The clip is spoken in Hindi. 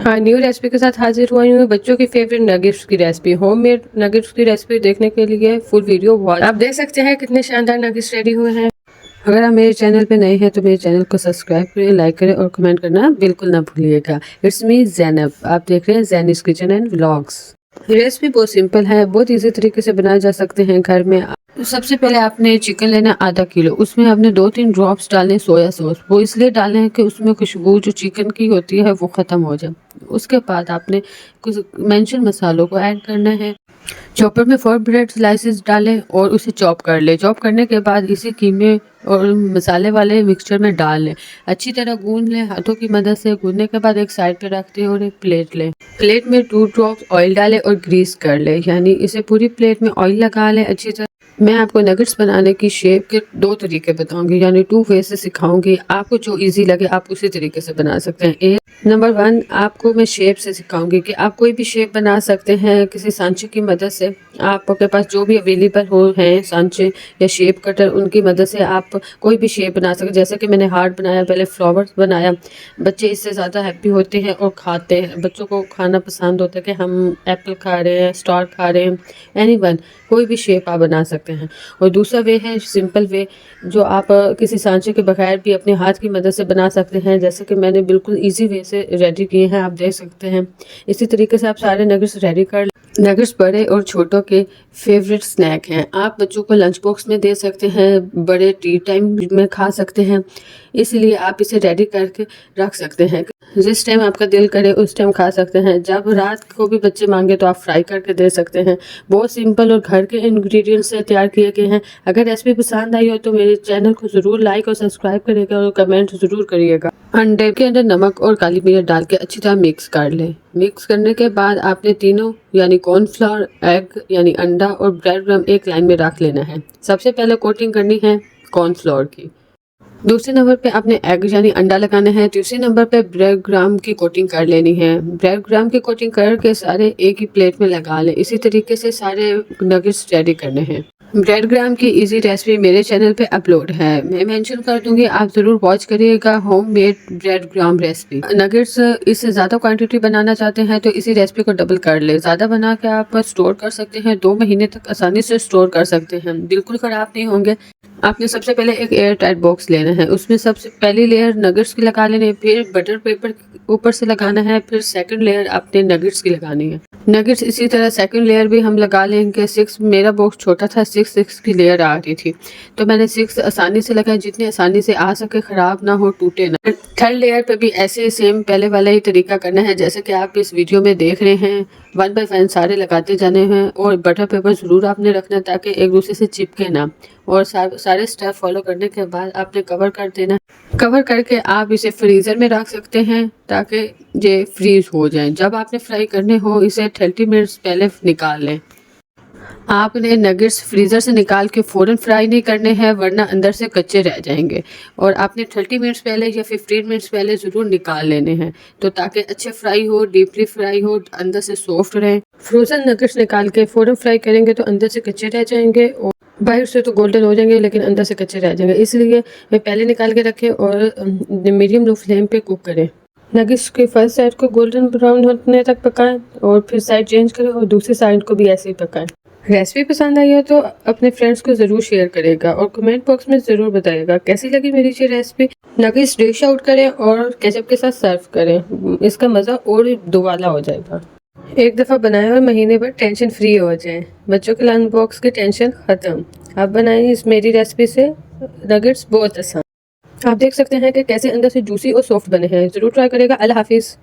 हाँ, न्यू रेसिपी के साथ हाजिर हुई हूँ बच्चों की फेवरेट नगेट्स की रेसिपी। होममेड नगेट्स की रेसिपी देखने के लिए फुल वीडियो वॉच। आप देख सकते हैं कितने शानदार नगेट्स रेडी हुए हैं। अगर आप मेरे चैनल पे नए हैं तो मेरे चैनल को सब्सक्राइब करें, लाइक करें और कमेंट करना बिल्कुल ना भूलिएगा। इट्स मी ज़ैनब, आप देख रहे हैं ज़ैनिस किचन एंड व्लॉग्स। रेसिपी बहुत सिंपल है, बहुत इजी तरीके से बनाए जा सकते हैं घर में। तो सबसे पहले आपने चिकन लेना आधा किलो, उसमें आपने 2-3 ड्रॉप्स डालने सोया सॉस। वो इसलिए डालने हैं कि उसमें खुशबू जो चिकन की होती है वो ख़त्म हो जाए। उसके बाद आपने कुछ मेंशन मसालों को ऐड करना है। चॉपर में 4 ब्रेड स्लाइसेस डालें और उसे चॉप कर लें। चॉप करने के बाद इसे कीमे और मसाले वाले मिक्सचर में डाल लें। अच्छी तरह गूंद लें हाथों की मदद से। गूंदने के बाद एक साइड पे रख दें और एक प्लेट लें। प्लेट में 2 ड्रॉप्स ऑयल डालें और ग्रीस कर लें, यानी इसे पूरी प्लेट में ऑयल लगा लें अच्छी तरह। मैं आपको नगेट्स बनाने की शेप के 2 तरीके बताऊंगी, यानी 2 वे से सिखाऊंगी। आपको जो इजी लगे आप उसी तरीके से बना सकते हैं। नंबर 1 आपको मैं शेप से सिखाऊंगी कि आप कोई भी शेप बना सकते हैं किसी सांचे की मदद से। आपके पास जो भी अवेलेबल हो हैं सांचे या शेप कटर, उनकी मदद से आप कोई भी शेप बना सकते हैं। जैसे कि मैंने हार्ट बनाया, पहले फ्लावर्स बनाया। बच्चे इससे ज़्यादा हैप्पी होते हैं और खाते हैं। बच्चों को खाना पसंद होता है कि हम एप्पल खा रहे हैं, स्टार खा रहे हैं। एनीवन, कोई भी शेप आप बना सकते हैं। और दूसरा वे है सिंपल वे, जो आप किसी सांचे के बगैर भी अपने हाथ की मदद से बना सकते हैं, जैसे कि मैंने बिल्कुल इजी वे से रेडी किए हैं, आप देख सकते हैं। इसी तरीके से आप सारे नगेट्स रेडी कर। नगेट्स बड़े और छोटों के फेवरेट स्नैक हैं। आप बच्चों को लंच बॉक्स में दे सकते हैं, बड़े टी टाइम में खा सकते हैं, इसलिए आप इसे रेडी करके रख सकते हैं। जिस टाइम आपका दिल करे उस टाइम खा सकते हैं। जब रात को भी बच्चे मांगे तो आप फ्राई करके दे सकते हैं। बहुत सिंपल और घर के इंग्रेडिएंट्स से तैयार किए गए हैं। अगर रेसिपी पसंद आई हो तो मेरे चैनल को ज़रूर लाइक और सब्सक्राइब करिएगा और कमेंट ज़रूर करिएगा। अंडे के अंदर नमक और काली मिर्च डाल के अच्छी तरह मिक्स कर लें। मिक्स करने के बाद आपने तीनों यानी कॉर्नफ्लावर, एग यानी अंडा और ब्रेड क्रम्ब एक लाइन में रख लेना है। सबसे पहले कोटिंग करनी है कॉर्नफ्लावर की। दूसरे नंबर पे आपने एग यानी अंडा लगाना है। तीसरे नंबर पे ब्रेड ग्राम की कोटिंग कर लेनी है। ब्रेड ग्राम की कोटिंग करके सारे एक ही प्लेट में लगा लें। इसी तरीके से सारे नगेट्स रेडी करने हैं। ब्रेड ग्राम की इजी रेसिपी मेरे चैनल पे अपलोड है, मैं मेंशन कर दूंगी, आप ज़रूर वॉच करिएगा। होम मेड ब्रेड ग्राम रेसिपी। नगेट्स इससे ज़्यादा क्वांटिटी बनाना चाहते हैं तो इसी रेसिपी को डबल कर ले। ज़्यादा बना के आप स्टोर कर सकते हैं, 2 महीने तक आसानी से स्टोर कर सकते हैं, बिल्कुल ख़राब नहीं होंगे। आपने सबसे पहले एक एयर टाइट बॉक्स लेना है, उसमें सबसे पहली लेयर नगेट्स की लगा लेनी है, फिर बटर पेपर ऊपर से लगाना है, फिर सेकंड लेयर आपने नगेट्स की लगानी है। नगेट्स इसी तरह सेकंड लेयर भी हम लगा लेंगे। 6 मेरा बॉक्स छोटा था, 6 की लेयर आ रही थी तो मैंने 6 आसानी से लगाया, जितनी आसानी से आ सके, ख़राब ना हो, टूटे ना। थर्ड लेयर पे भी ऐसे सेम पहले वाला ही तरीका करना है जैसे कि आप इस वीडियो में देख रहे हैं। 1 बाय 1 सारे लगाते जाने हैं और बटर पेपर ज़रूर आपने रखना ताकि एक दूसरे से चिपके ना। और सारे स्टेप फॉलो करने के बाद आपने कवर कर देना। कवर करके आप इसे फ्रीज़र में रख सकते हैं ताकि ये फ्रीज हो जाए। जब आपने फ्राई करने हो इसे 30 मिनट्स पहले निकाल लें। आपने नगेट्स फ्रीज़र से निकाल के फ़ौरन फ्राई नहीं करने हैं, वरना अंदर से कच्चे रह जाएंगे। और आपने 30 मिनट्स पहले या 15 मिनट्स पहले ज़रूर निकाल लेने हैं, तो ताकि अच्छे फ्राई हो, डीपली फ्राई हो, अंदर से सॉफ्ट रहें। फ्रोज़न नगेट्स निकाल के फ़ौरन फ्राई करेंगे तो अंदर से कच्चे रह जाएंगे और बाहर से तो गोल्डन हो जाएंगे लेकिन अंदर से कच्चे रह जाएंगे। इसलिए वे पहले निकाल के रखें और मीडियम लो फ्लेम पे कुक करें। नगेट्स की फर्स्ट साइड को गोल्डन ब्राउन होने तक पकाएं और फिर साइड चेंज करें और दूसरी साइड को भी ऐसे ही पकाएं। रेसिपी पसंद आई हो तो अपने फ्रेंड्स को ज़रूर शेयर करेगा और कमेंट बॉक्स में ज़रूर बताएगा कैसी लगी मेरी ये रेसिपी। नगेट्स डिश आउट करें और केचप के साथ सर्व करें, इसका मज़ा और दुबाला हो जाएगा। एक दफ़ा बनाएं और महीने भर टेंशन फ्री हो जाएं। बच्चों के लंच बॉक्स की टेंशन ख़त्म। आप बनाएं इस मेरी रेसिपी से नगेट्स बहुत आसान। आप देख सकते हैं कि कैसे अंदर से जूसी और सॉफ्ट बने हैं। ज़रूर ट्राई करेगा। अल्लाह हाफिज़।